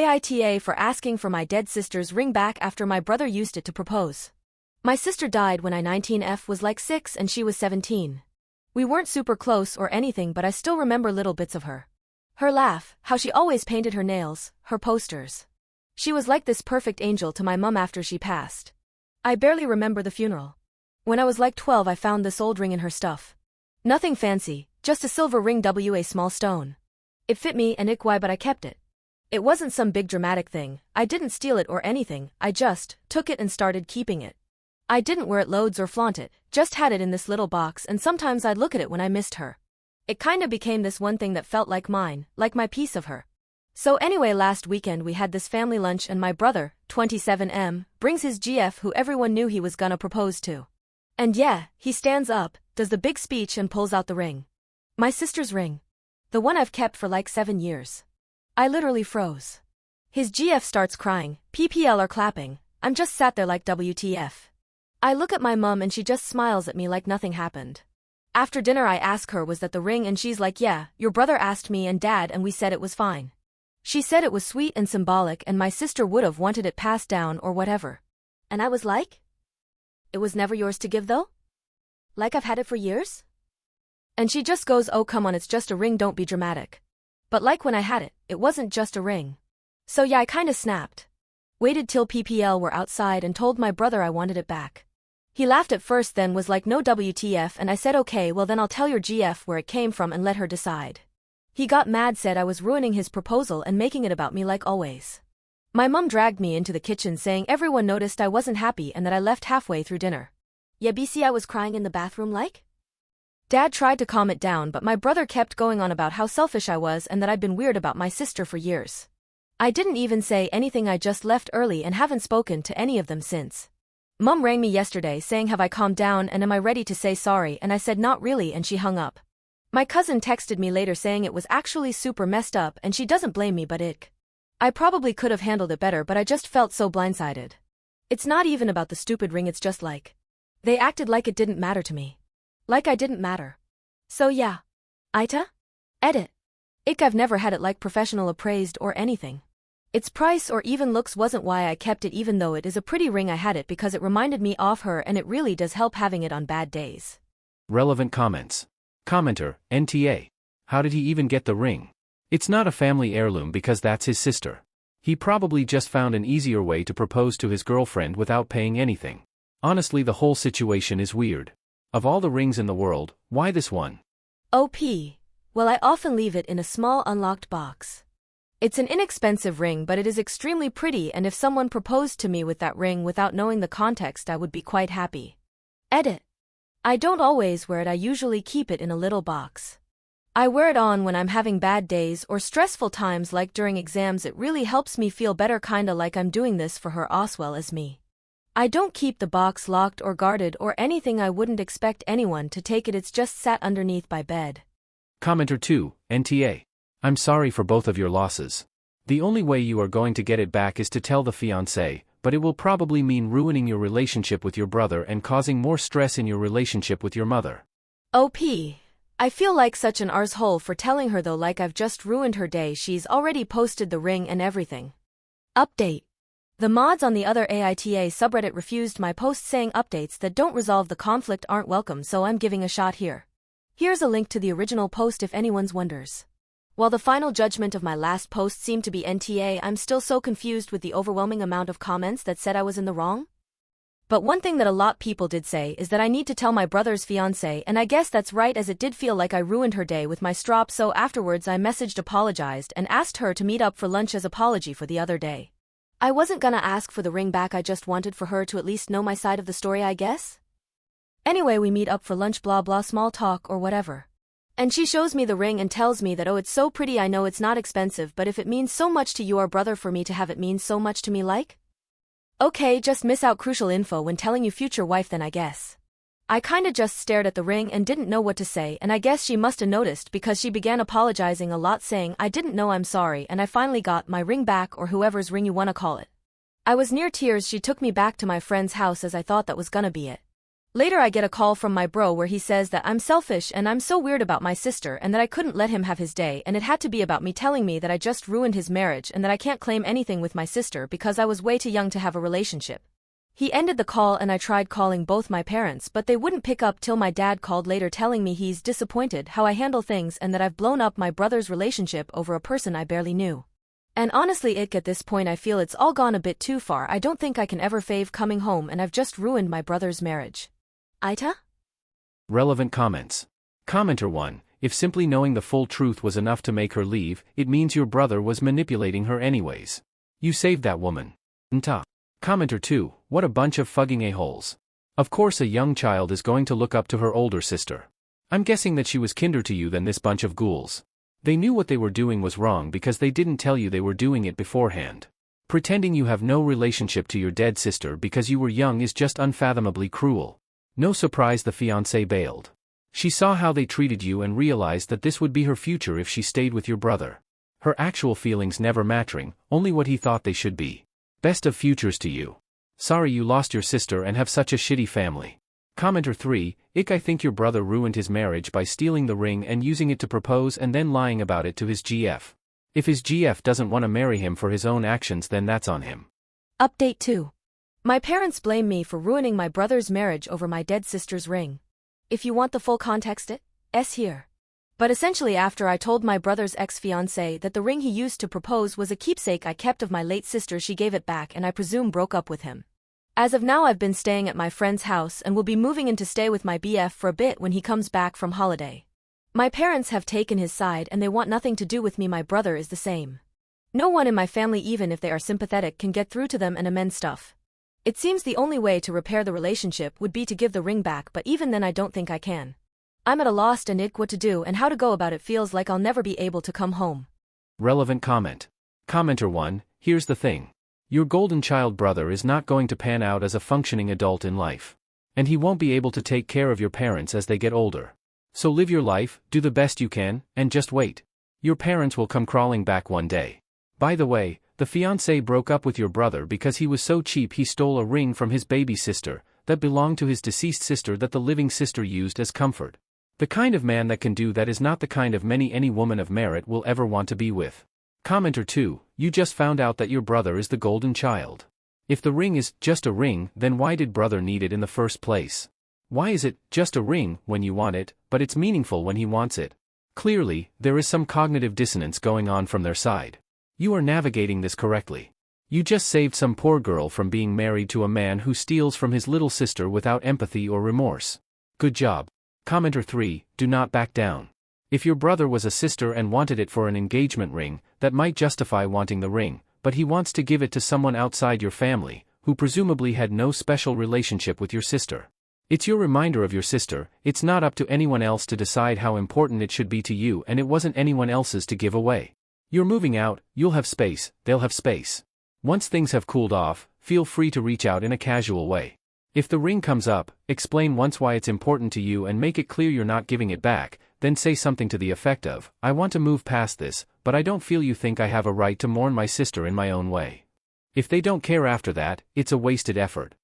AITA for asking for my dead sister's ring back after my brother used it to propose. My sister died when I 19F was like 6 and she was 17. We weren't super close or anything, but I still remember little bits of her. Her laugh, how she always painted her nails, her posters. She was like this perfect angel to my mum after she passed. I barely remember the funeral. When I was like 12 I found this old ring in her stuff. Nothing fancy, just a silver ring a small stone. It fit me and why but I kept it. It wasn't some big dramatic thing, I didn't steal it or anything, I just took it and started keeping it. I didn't wear it loads or flaunt it, just had it in this little box and sometimes I'd look at it when I missed her. It kinda became this one thing that felt like mine, like my piece of her. So anyway, last weekend we had this family lunch and my brother, 27M, brings his GF who everyone knew he was gonna propose to. And yeah, he stands up, does the big speech and pulls out the ring. My sister's ring. The one I've kept for like 7 years. I literally froze. His GF starts crying, PPL are clapping, I'm just sat there like WTF. I look at my mum and she just smiles at me like nothing happened. After dinner I ask her was that the ring and she's like yeah, your brother asked me and dad and we said it was fine. She said it was sweet and symbolic and my sister would have wanted it passed down or whatever. And I was like? It was never yours to give though? Like I've had it for years? And she just goes oh come on it's just a ring don't be dramatic. But like when I had it, it wasn't just a ring. So yeah I kinda snapped. Waited till PPL were outside and told my brother I wanted it back. He laughed at first then was like no WTF and I said okay well then I'll tell your GF where it came from and let her decide. He got mad said I was ruining his proposal and making it about me like always. My mum dragged me into the kitchen saying everyone noticed I wasn't happy and that I left halfway through dinner. Yeah BC I was crying in the bathroom like? Dad tried to calm it down but my brother kept going on about how selfish I was and that I'd been weird about my sister for years. I didn't even say anything I just left early and haven't spoken to any of them since. Mum rang me yesterday saying have I calmed down and am I ready to say sorry and I said not really and she hung up. My cousin texted me later saying it was actually super messed up and she doesn't blame me but I probably could have handled it better but I just felt so blindsided. It's not even about the stupid ring it's just like. They acted like it didn't matter to me. Like I didn't matter. So yeah. AITA? Edit. I've never had it like professional appraised or anything. Its price or even looks wasn't why I kept it even though it is a pretty ring I had it because it reminded me of her and it really does help having it on bad days. Relevant comments. Commenter, NTA. How did he even get the ring? It's not a family heirloom because that's his sister. He probably just found an easier way to propose to his girlfriend without paying anything. Honestly the whole situation is weird. Of all the rings in the world, why this one? OP. Well I often leave it in a small unlocked box. It's an inexpensive ring but it is extremely pretty and if someone proposed to me with that ring without knowing the context I would be quite happy. Edit. I don't always wear it I usually keep it in a little box. I wear it on when I'm having bad days or stressful times like during exams it really helps me feel better kinda like I'm doing this for her as well as me. I don't keep the box locked or guarded or anything I wouldn't expect anyone to take it it's just sat underneath my bed. Commenter 2, NTA. I'm sorry for both of your losses. The only way you are going to get it back is to tell the fiancé, but it will probably mean ruining your relationship with your brother and causing more stress in your relationship with your mother. OP. I feel like such an arsehole for telling her though like I've just ruined her day she's already posted the ring and everything. Update. The mods on the other AITA subreddit refused my post saying updates that don't resolve the conflict aren't welcome so I'm giving a shot here. Here's a link to the original post if anyone's wonders. While the final judgment of my last post seemed to be NTA, I'm still so confused with the overwhelming amount of comments that said I was in the wrong. But one thing that a lot people did say is that I need to tell my brother's fiancé and I guess that's right as it did feel like I ruined her day with my strop so afterwards I messaged apologized and asked her to meet up for lunch as apology for the other day. I wasn't gonna ask for the ring back I just wanted for her to at least know my side of the story I guess. Anyway we meet up for lunch blah blah small talk or whatever. And she shows me the ring and tells me that oh it's so pretty I know it's not expensive but if it means so much to your brother for me to have it means so much to me like? Okay just miss out crucial info when telling you future wife then I guess. I kinda just stared at the ring and didn't know what to say and I guess she musta noticed because she began apologizing a lot saying I didn't know I'm sorry and I finally got my ring back or whoever's ring you wanna call it. I was near tears she took me back to my friend's house as I thought that was gonna be it. Later I get a call from my bro where he says that I'm selfish and I'm so weird about my sister and that I couldn't let him have his day and it had to be about me telling me that I just ruined his marriage and that I can't claim anything with my sister because I was way too young to have a relationship. He ended the call and I tried calling both my parents but they wouldn't pick up till my dad called later telling me he's disappointed how I handle things and that I've blown up my brother's relationship over a person I barely knew. And honestly at this point I feel it's all gone a bit too far. I don't think I can ever fave coming home and I've just ruined my brother's marriage. AITA? Relevant comments. Commenter 1. If simply knowing the full truth was enough to make her leave, it means your brother was manipulating her anyways. You saved that woman. Nta. Commenter 2. What a bunch of fucking a-holes. Of course a young child is going to look up to her older sister. I'm guessing that she was kinder to you than this bunch of ghouls. They knew what they were doing was wrong because they didn't tell you they were doing it beforehand. Pretending you have no relationship to your dead sister because you were young is just unfathomably cruel. No surprise the fiancé bailed. She saw how they treated you and realized that this would be her future if she stayed with your brother. Her actual feelings never matching, only what he thought they should be. Best of futures to you. Sorry you lost your sister and have such a shitty family. Commenter 3. I think your brother ruined his marriage by stealing the ring and using it to propose and then lying about it to his GF. If his GF doesn't want to marry him for his own actions then that's on him. Update 2. My parents blame me for ruining my brother's marriage over my dead sister's ring. If you want the full context it's here. But essentially after I told my brother's ex-fiancée that the ring he used to propose was a keepsake I kept of my late sister she gave it back and I presume broke up with him. As of now I've been staying at my friend's house and will be moving in to stay with my BF for a bit when he comes back from holiday. My parents have taken his side and they want nothing to do with me. My brother is the same. No one in my family even if they are sympathetic can get through to them and amend stuff. It seems the only way to repair the relationship would be to give the ring back but even then I don't think I can. I'm at a loss and what to do and how to go about it. Feels like I'll never be able to come home. Relevant comment. Commenter 1. Here's the thing. Your golden child brother is not going to pan out as a functioning adult in life. And he won't be able to take care of your parents as they get older. So live your life, do the best you can, and just wait. Your parents will come crawling back one day. By the way, the fiancé broke up with your brother because he was so cheap he stole a ring from his baby sister that belonged to his deceased sister that the living sister used as comfort. The kind of man that can do that is not the kind of man any woman of merit will ever want to be with. Commenter 2. You just found out that your brother is the golden child. If the ring is just a ring, then why did brother need it in the first place? Why is it just a ring when you want it, but it's meaningful when he wants it? Clearly, there is some cognitive dissonance going on from their side. You are navigating this correctly. You just saved some poor girl from being married to a man who steals from his little sister without empathy or remorse. Good job. Commenter 3. Do not back down. If your brother was a sister and wanted it for an engagement ring, that might justify wanting the ring, but he wants to give it to someone outside your family, who presumably had no special relationship with your sister. It's your reminder of your sister. It's not up to anyone else to decide how important it should be to you and it wasn't anyone else's to give away. You're moving out, you'll have space, they'll have space. Once things have cooled off, feel free to reach out in a casual way. If the ring comes up, explain once why it's important to you and make it clear you're not giving it back, then say something to the effect of, I want to move past this, but I don't feel you think I have a right to mourn my sister in my own way. If they don't care after that, it's a wasted effort.